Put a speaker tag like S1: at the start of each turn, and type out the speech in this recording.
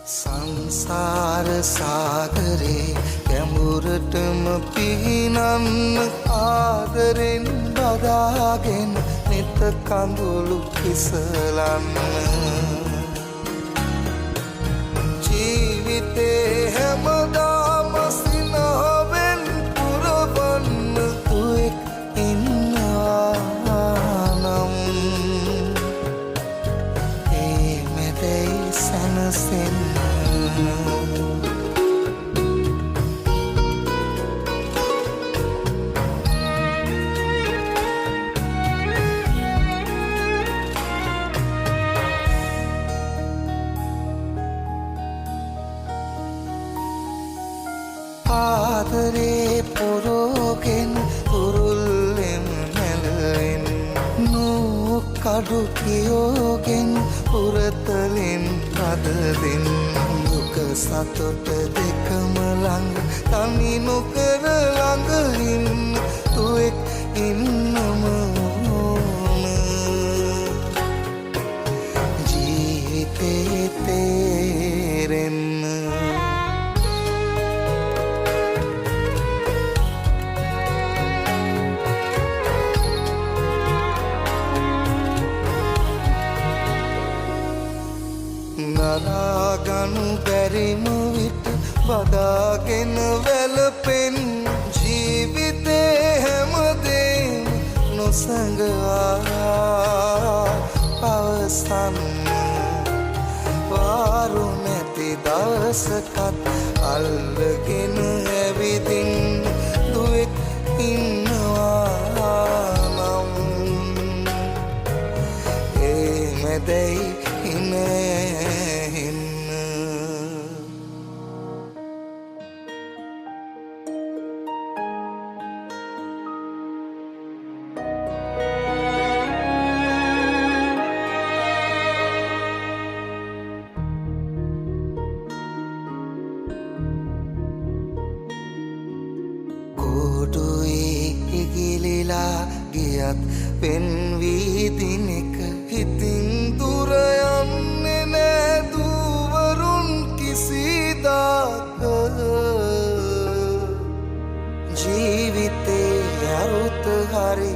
S1: සංසාර සාගරේ ගැඹුරටම පිහිනන්න ආදරෙන් බදාගෙන නිත කඳුළු කිසලන්න ජීවිතේ හැමදාම සිනහවෙන් පුරවන්න තුෙක් ඉන්නවා නම් ඒ මෙතෙයි සැනසෙන්න ආදරේ පොරෝගෙන් උරුල්ලෙම නැලෙන් නූකඩු කියෝගෙන් උරතලෙන් පදදෙන් දුක සතුට දෙකම ළඟ තනි නොකර ළඟින් තුෙක් ඉන්නම ඕන ජීවිතේ තේරෙන්න නරාගනු බැරිම විට බදාගෙන වැළපෙන් ජීවිතේ හැමදේම නොසඟවා පවසන්න වාරු නැති දවසකත් අල්ලගෙන ඇවිදින් දුවෙක් ඉන්නවා නම් ඒ මැදයි ඉගිලිලා ගියත් පෙන්වී දිනක හිතින් දුර යන්නේ නෑ දූවරුන් කිසිදාක ජීවිතේ අරුත හරි